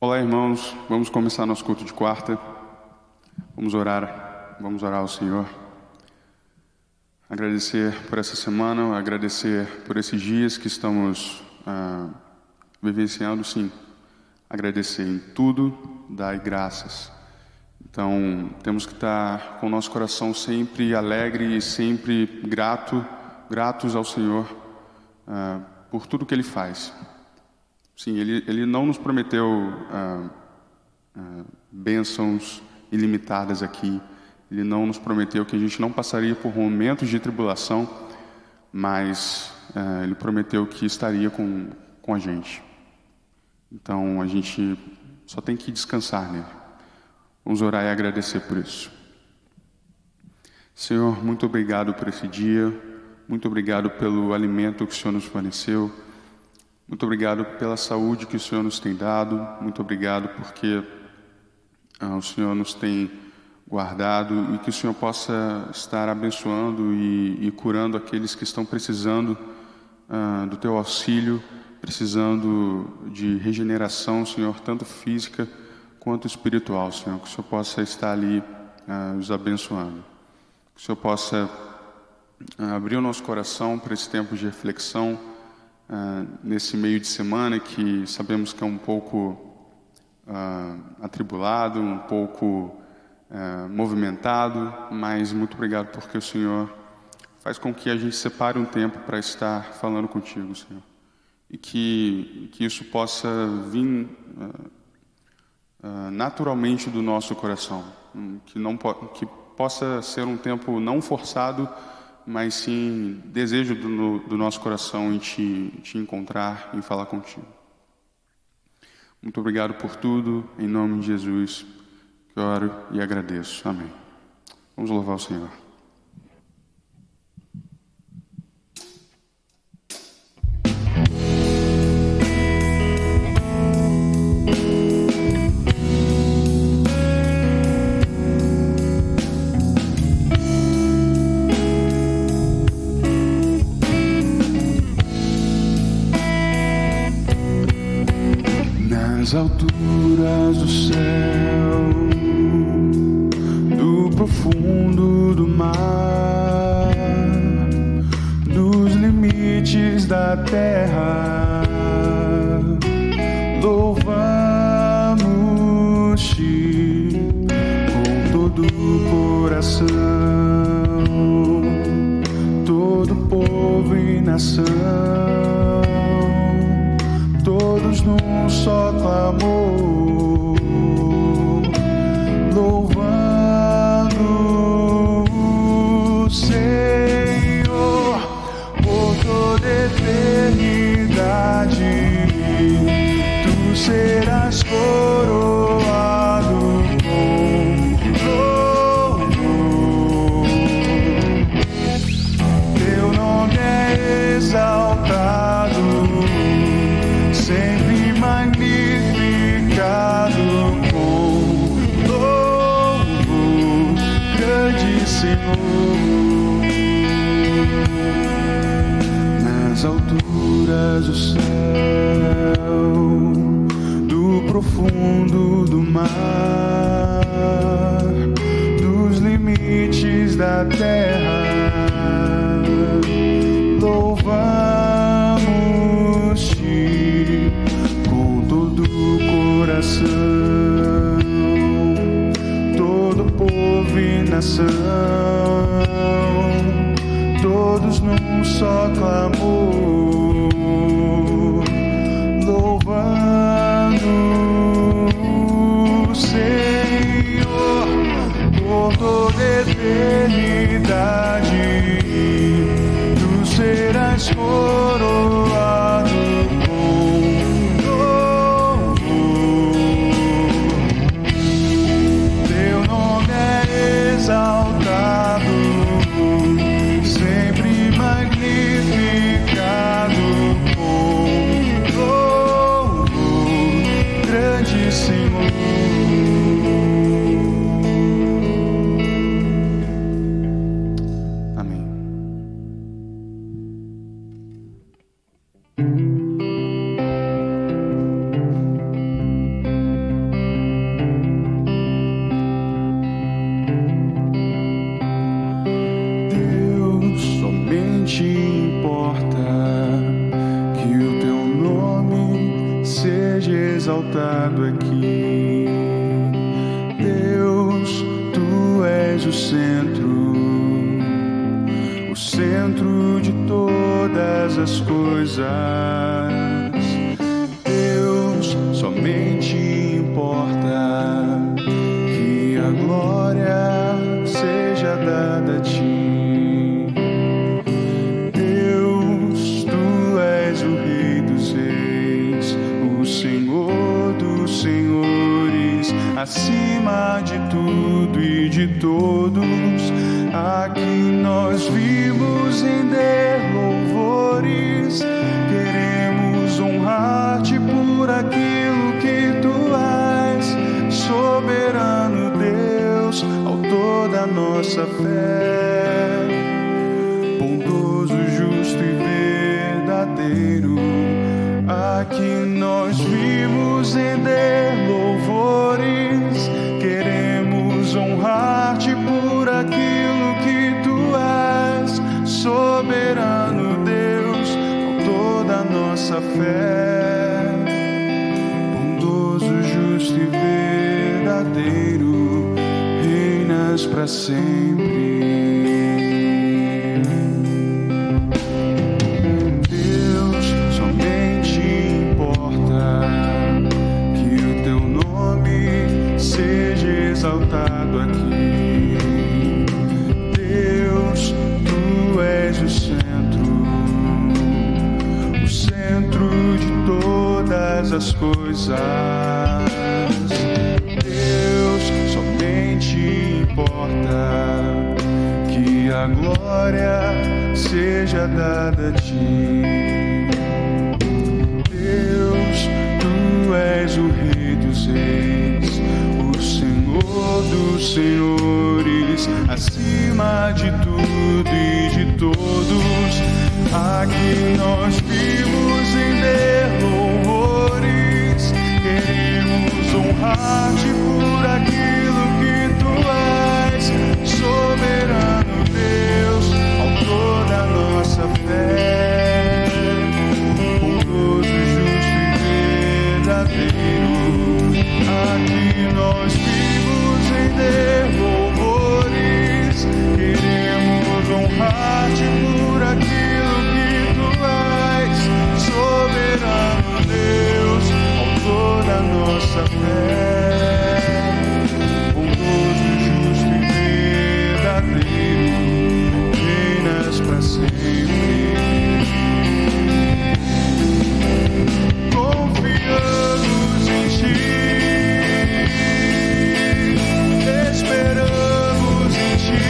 Olá, irmãos. Vamos começar nosso culto de quarta. Vamos orar ao Senhor. Agradecer por essa semana, agradecer por esses dias que estamos vivenciando, sim. Agradecer em tudo, dai graças. Então, temos que estar com o nosso coração sempre alegre e sempre gratos ao Senhor por tudo que Ele faz. Sim, Ele não nos prometeu bênçãos ilimitadas aqui. Ele não nos prometeu que a gente não passaria por momentos de tribulação, mas Ele prometeu que estaria com a gente. Então, a gente só tem que descansar nele. Vamos orar e agradecer por isso. Senhor, muito obrigado por esse dia. Muito obrigado pelo alimento que o Senhor nos forneceu. Muito obrigado pela saúde que o Senhor nos tem dado. Muito obrigado porque o Senhor nos tem guardado e que o Senhor possa estar abençoando e curando aqueles que estão precisando do Teu auxílio, precisando de regeneração, Senhor, tanto física quanto espiritual, Senhor. Que o Senhor possa estar ali os abençoando. Que o Senhor possa abrir o nosso coração para esse tempo de reflexão, nesse meio de semana que sabemos que é um pouco atribulado, um pouco movimentado, mas muito obrigado porque o Senhor faz com que a gente separe um tempo para estar falando contigo, Senhor, e que isso possa vir naturalmente do nosso coração, que possa ser um tempo não forçado, mas sim desejo do nosso coração em te encontrar, em falar contigo. Muito obrigado por tudo, em nome de Jesus, que oro e agradeço. Amém. Vamos louvar o Senhor. Nas alturas do céu, do profundo do mar, nos limites da terra, louvamos-te com todo o coração, todo povo e nação, todos num só clamor, louvando o Senhor por toda eternidade. Tu serás coroado com louvor. Teu nome é exaltado, sempre magnificado com louvor, grande Senhor. Nas alturas do céu, do profundo do mar, dos limites da terra, louvamos-te com todo o coração, todo povo e nação, todos num só clamor, louvando o Senhor por toda eternidade. Tu serás coroado com louvor. Teu nome é exaltado, sempre magnificado com louvor, grande Senhor. Amém. somente importa que o teu nome seja exaltado aqui. Deus, tu és o centro de todas as coisas. Deus, somente importa que a glória seja dada a ti. Deus, tu és o Rei dos Reis, o Senhor dos Senhores, acima de tudo e de todos. Aqui nós vimos render louvores, queremos honrar-te por aquilo que tu és, soberano Deus, autor da nossa fé, bondoso, justo e verdadeiro. Aqui nós vimos render louvores, queremos honrar-te por aquilo que tu és, soberano Deus, autor da nossa fé, bondoso, justo e verdadeiro, reinas para sempre. Deus, somente importa que o teu nome seja exaltado aqui. Deus, tu és o centro de todas as coisas. Deus, somente importa que a glória seja dada a ti. Deus, tu és o Rei dos Reis, o Senhor dos Senhores, acima de tudo e de todos. Aqui nós vimos render louvores, queremos honrar-te por aquilo que tu és, soberano Deus, autor da nossa fé, bondoso, justo e verdadeiro. Aqui nós vimos render louvores, queremos honrar-te por aquilo que tu és, soberano Deus, autor da nossa fé, bondoso, justo e verdadeiro, reinas para sempre. Confiamos em ti, esperamos em ti,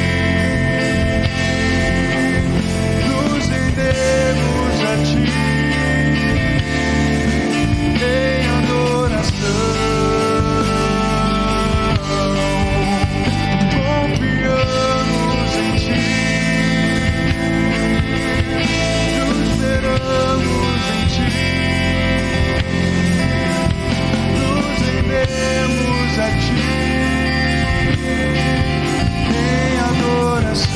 nos rendemos a ti em adoração. Confiamos em ti, nos esperamos em ti, nos rendemos a ti em adoração.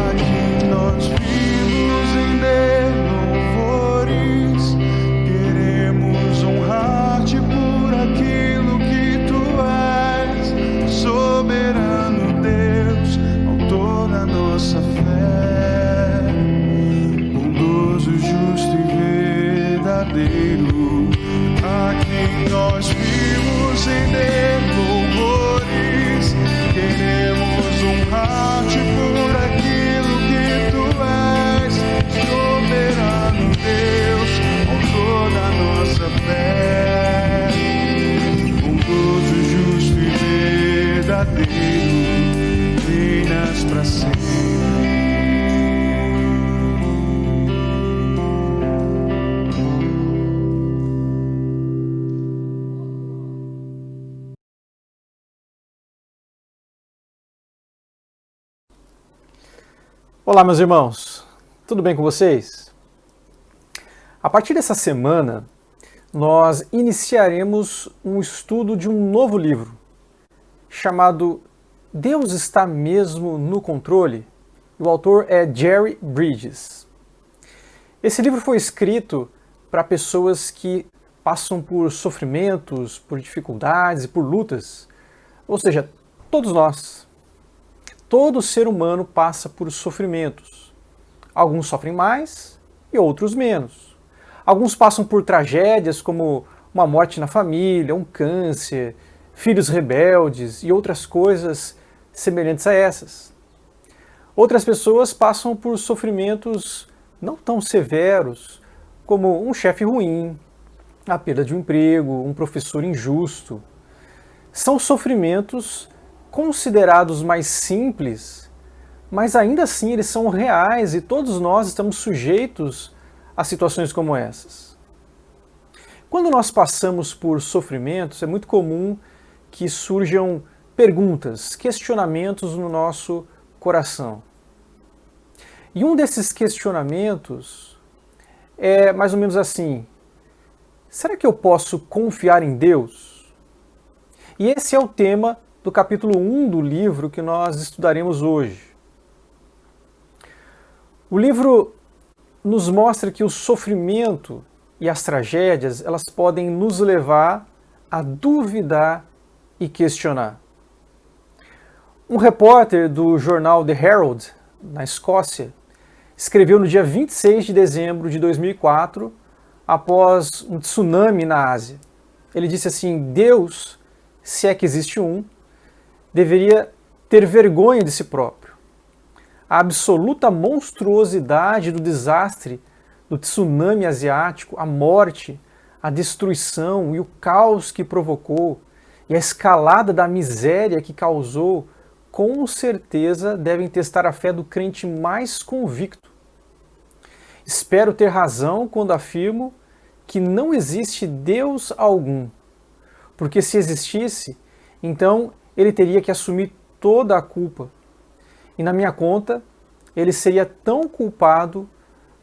Aqui nós vimos render louvores, queremos honrar-te por aquilo que tu és, soberano Deus, autor da nossa fé, bondoso, justo e verdadeiro. Aqui nós vimos render louvores, queremos honrar-te por aquilo que tu és, soberano Deus, autor da nossa fé, bondoso, justo e verdadeiro, reinas para sempre. Olá, meus irmãos, tudo bem com vocês? A partir dessa semana, nós iniciaremos um estudo de um novo livro, chamado Deus está mesmo no controle? O autor é Jerry Bridges. Esse livro foi escrito para pessoas que passam por sofrimentos, por dificuldades e por lutas. Ou seja, todos nós. Todo ser humano passa por sofrimentos. Alguns sofrem mais e outros menos. Alguns passam por tragédias como uma morte na família, um câncer, filhos rebeldes e outras coisas semelhantes a essas. Outras pessoas passam por sofrimentos não tão severos, como um chefe ruim, a perda de um emprego, um professor injusto. São sofrimentos considerados mais simples, mas ainda assim eles são reais e todos nós estamos sujeitos a situações como essas. Quando nós passamos por sofrimentos, é muito comum que surjam perguntas, questionamentos no nosso coração. E um desses questionamentos é mais ou menos assim: será que eu posso confiar em Deus? E esse é o tema do capítulo 1 do livro que nós estudaremos hoje. O livro nos mostra que o sofrimento e as tragédias, elas podem nos levar a duvidar e questionar. Um repórter do jornal The Herald, na Escócia, escreveu no dia 26 de dezembro de 2004, após um tsunami na Ásia. Ele disse assim: Deus, se é que existe um, deveria ter vergonha de si próprio. A absoluta monstruosidade do desastre do tsunami asiático, a morte, a destruição e o caos que provocou, e a escalada da miséria que causou, com certeza devem testar a fé do crente mais convicto. Espero ter razão quando afirmo que não existe Deus algum, porque se existisse, então ele teria que assumir toda a culpa. E na minha conta, ele seria tão culpado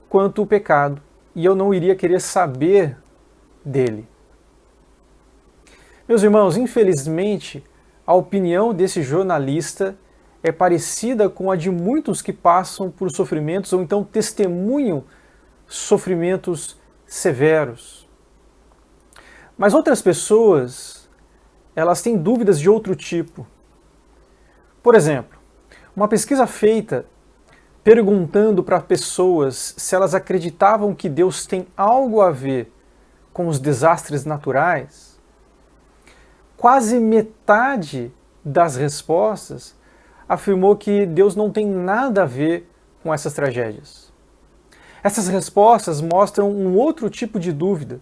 quanto o pecado, e eu não iria querer saber dele. Meus irmãos, infelizmente, a opinião desse jornalista é parecida com a de muitos que passam por sofrimentos ou então testemunham sofrimentos severos. Mas outras pessoas, elas têm dúvidas de outro tipo. Por exemplo, uma pesquisa feita perguntando para pessoas se elas acreditavam que Deus tem algo a ver com os desastres naturais, quase metade das respostas afirmou que Deus não tem nada a ver com essas tragédias. Essas respostas mostram um outro tipo de dúvida.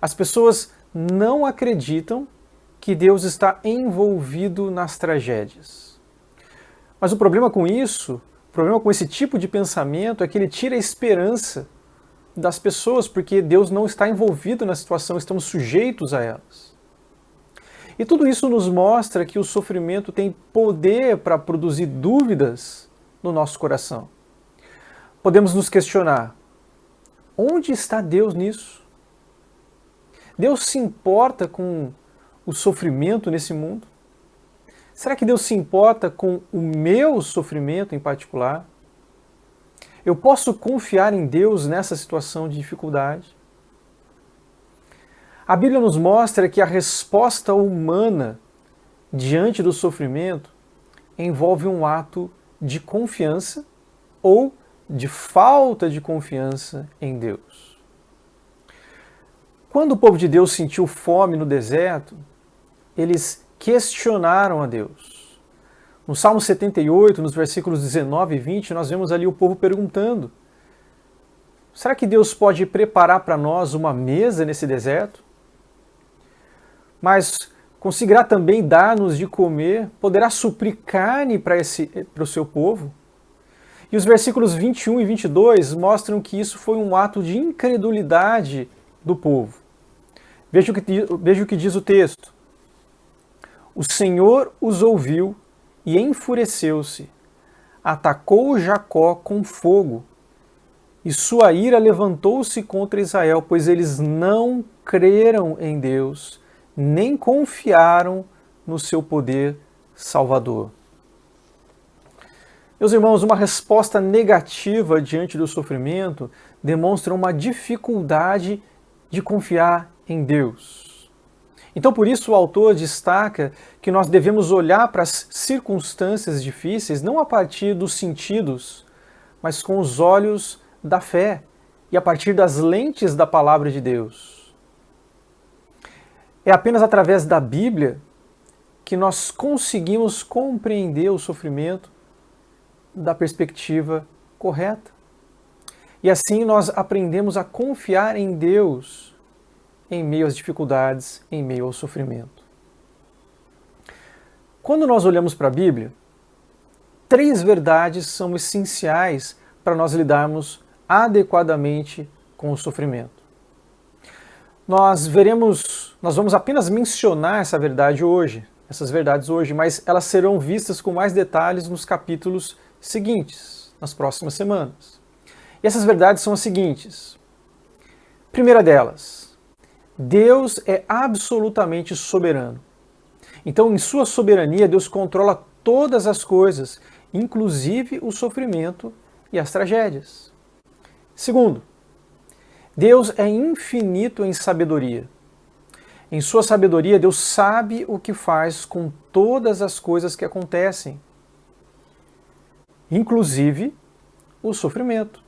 As pessoas não acreditam que Deus está envolvido nas tragédias. Mas o problema com isso, o problema com esse tipo de pensamento é que ele tira a esperança das pessoas, porque Deus não está envolvido na situação, estamos sujeitos a elas. E tudo isso nos mostra que o sofrimento tem poder para produzir dúvidas no nosso coração. Podemos nos questionar: onde está Deus nisso? Deus se importa com o sofrimento nesse mundo? Será que Deus se importa com o meu sofrimento em particular? Eu posso confiar em Deus nessa situação de dificuldade? A Bíblia nos mostra que a resposta humana diante do sofrimento envolve um ato de confiança ou de falta de confiança em Deus. Quando o povo de Deus sentiu fome no deserto, eles questionaram a Deus. No Salmo 78, nos versículos 19 e 20, nós vemos ali o povo perguntando: será que Deus pode preparar para nós uma mesa nesse deserto? Mas conseguirá também dar-nos de comer? Poderá suprir carne para o seu povo? E os versículos 21 e 22 mostram que isso foi um ato de incredulidade do povo. Veja o que diz o texto. O Senhor os ouviu e enfureceu-se, atacou Jacó com fogo, e sua ira levantou-se contra Israel, pois eles não creram em Deus, nem confiaram no seu poder Salvador. Meus irmãos, uma resposta negativa diante do sofrimento demonstra uma dificuldade de confiar em Deus. Então, por isso, o autor destaca que nós devemos olhar para as circunstâncias difíceis não a partir dos sentidos, mas com os olhos da fé e a partir das lentes da palavra de Deus. É apenas através da Bíblia que nós conseguimos compreender o sofrimento da perspectiva correta. E assim nós aprendemos a confiar em Deus em meio às dificuldades, em meio ao sofrimento. Quando nós olhamos para a Bíblia, 3 verdades são essenciais para nós lidarmos adequadamente com o sofrimento. Nós vamos apenas mencionar essas verdades hoje, mas elas serão vistas com mais detalhes nos capítulos seguintes, nas próximas semanas. E essas verdades são as seguintes. Primeira delas, Deus é absolutamente soberano. Então, em sua soberania, Deus controla todas as coisas, inclusive o sofrimento e as tragédias. Segundo, Deus é infinito em sabedoria. Em sua sabedoria, Deus sabe o que faz com todas as coisas que acontecem, inclusive o sofrimento.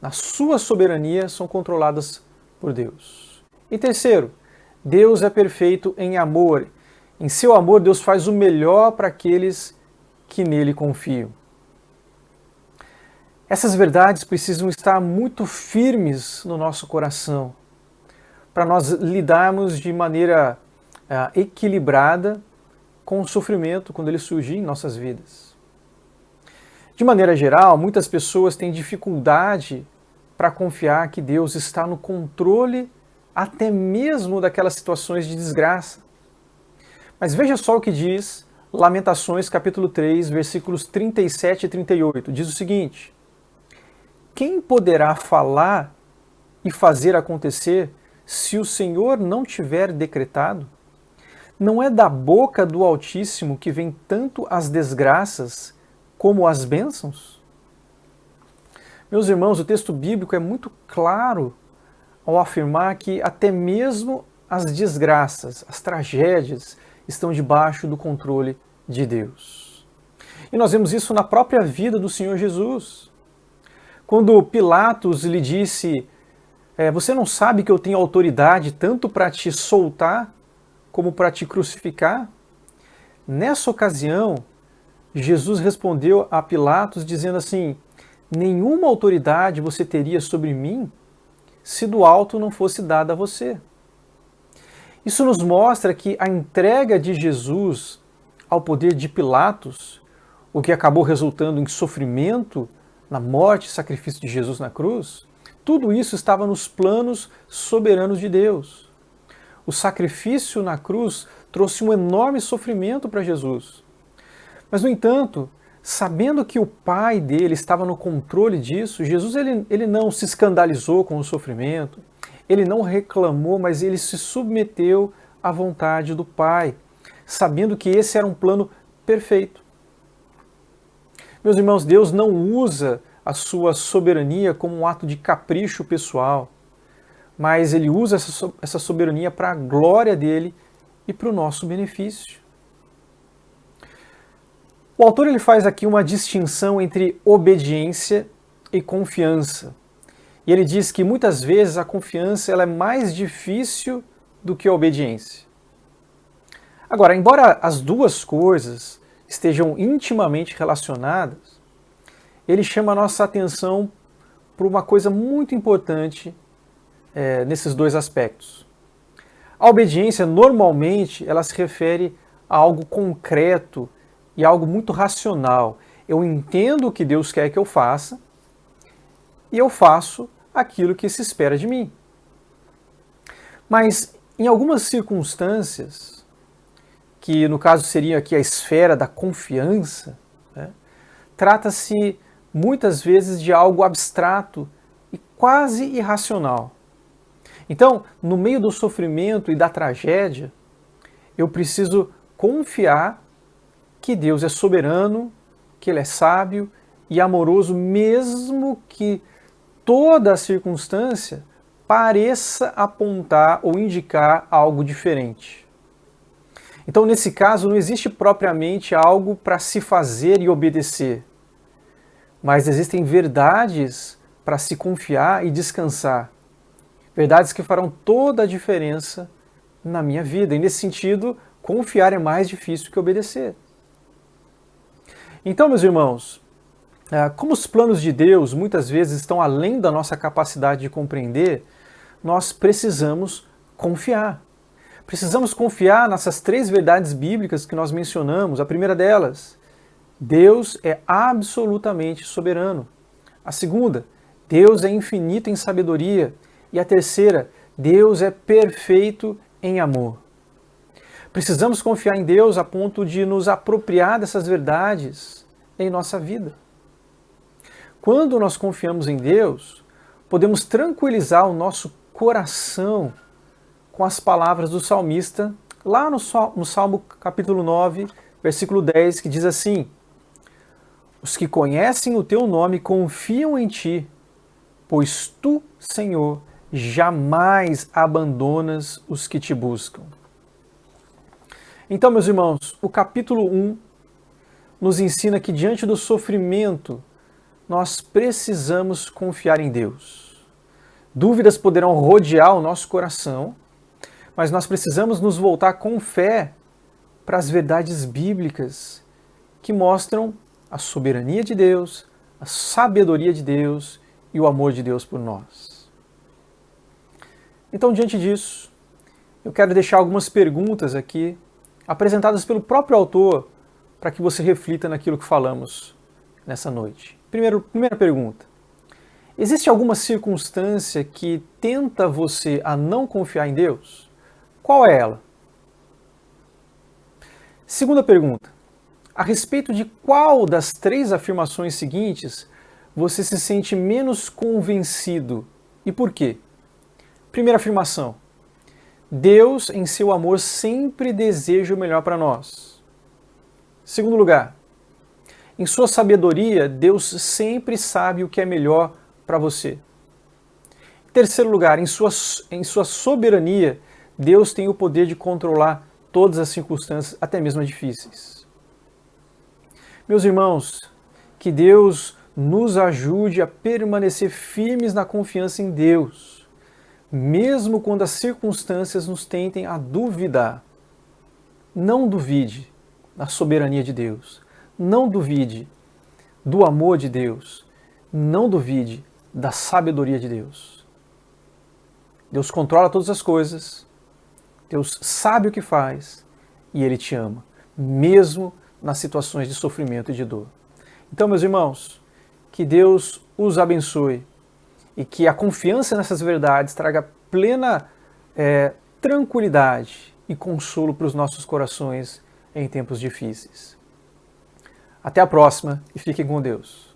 Na sua soberania, são controladas por Deus. E terceiro, Deus é perfeito em amor. Em seu amor, Deus faz o melhor para aqueles que nele confiam. Essas verdades precisam estar muito firmes no nosso coração, para nós lidarmos de maneira equilibrada com o sofrimento quando ele surgir em nossas vidas. De maneira geral, muitas pessoas têm dificuldade para confiar que Deus está no controle até mesmo daquelas situações de desgraça. Mas veja só o que diz Lamentações capítulo 3, versículos 37 e 38. Diz o seguinte: quem poderá falar e fazer acontecer se o Senhor não tiver decretado? Não é da boca do Altíssimo que vem tanto as desgraças como as bênçãos? Meus irmãos, o texto bíblico é muito claro ao afirmar que até mesmo as desgraças, as tragédias, estão debaixo do controle de Deus. E nós vemos isso na própria vida do Senhor Jesus. Quando Pilatos lhe disse: você não sabe que eu tenho autoridade tanto para te soltar como para te crucificar? Nessa ocasião, Jesus respondeu a Pilatos dizendo assim: nenhuma autoridade você teria sobre mim se do alto não fosse dada a você. Isso nos mostra que a entrega de Jesus ao poder de Pilatos, o que acabou resultando em sofrimento, na morte e sacrifício de Jesus na cruz, tudo isso estava nos planos soberanos de Deus. O sacrifício na cruz trouxe um enorme sofrimento para Jesus. Mas, no entanto, sabendo que o Pai dele estava no controle disso, Jesus ele não se escandalizou com o sofrimento, ele não reclamou, mas ele se submeteu à vontade do Pai, sabendo que esse era um plano perfeito. Meus irmãos, Deus não usa a sua soberania como um ato de capricho pessoal, mas ele usa essa soberania para a glória dele e para o nosso benefício. O autor ele faz aqui uma distinção entre obediência e confiança. E ele diz que muitas vezes a confiança ela é mais difícil do que a obediência. Agora, embora as duas coisas estejam intimamente relacionadas, ele chama a nossa atenção para uma coisa muito importante nesses dois aspectos. A obediência, normalmente, ela se refere a algo concreto e algo muito racional. Eu entendo o que Deus quer que eu faça e eu faço aquilo que se espera de mim. Mas, em algumas circunstâncias, que no caso seria aqui a esfera da confiança, trata-se muitas vezes de algo abstrato e quase irracional. Então, no meio do sofrimento e da tragédia, eu preciso confiar que Deus é soberano, que Ele é sábio e amoroso, mesmo que toda a circunstância pareça apontar ou indicar algo diferente. Então, nesse caso, não existe propriamente algo para se fazer e obedecer, mas existem verdades para se confiar e descansar. Verdades que farão toda a diferença na minha vida. E nesse sentido, confiar é mais difícil que obedecer. Então, meus irmãos, como os planos de Deus muitas vezes estão além da nossa capacidade de compreender, nós precisamos confiar. Precisamos confiar nessas 3 verdades bíblicas que nós mencionamos. A primeira delas, Deus é absolutamente soberano. A segunda, Deus é infinito em sabedoria. E a terceira, Deus é perfeito em amor. Precisamos confiar em Deus a ponto de nos apropriar dessas verdades em nossa vida. Quando nós confiamos em Deus, podemos tranquilizar o nosso coração com as palavras do salmista, lá no Salmo capítulo 9, versículo 10, que diz assim: os que conhecem o teu nome confiam em ti, pois tu, Senhor, jamais abandonas os que te buscam. Então, meus irmãos, o capítulo 1 nos ensina que diante do sofrimento, nós precisamos confiar em Deus. Dúvidas poderão rodear o nosso coração, mas nós precisamos nos voltar com fé para as verdades bíblicas que mostram a soberania de Deus, a sabedoria de Deus e o amor de Deus por nós. Então, diante disso, eu quero deixar algumas perguntas aqui, apresentadas pelo próprio autor, para que você reflita naquilo que falamos nessa noite. Primeira pergunta: existe alguma circunstância que tenta você a não confiar em Deus? Qual é ela? Segunda pergunta: a respeito de qual das 3 afirmações seguintes você se sente menos convencido e por quê? Primeira afirmação: Deus, em seu amor, sempre deseja o melhor para nós. Segundo lugar, em sua sabedoria, Deus sempre sabe o que é melhor para você. Terceiro lugar, em sua soberania, Deus tem o poder de controlar todas as circunstâncias, até mesmo as difíceis. Meus irmãos, que Deus nos ajude a permanecer firmes na confiança em Deus, mesmo quando as circunstâncias nos tentem a duvidar. Não duvide da soberania de Deus. Não duvide do amor de Deus. Não duvide da sabedoria de Deus. Deus controla todas as coisas. Deus sabe o que faz e Ele te ama, mesmo nas situações de sofrimento e de dor. Então, meus irmãos, que Deus os abençoe e que a confiança nessas verdades traga plena tranquilidade e consolo para os nossos corações em tempos difíceis. Até a próxima e fiquem com Deus.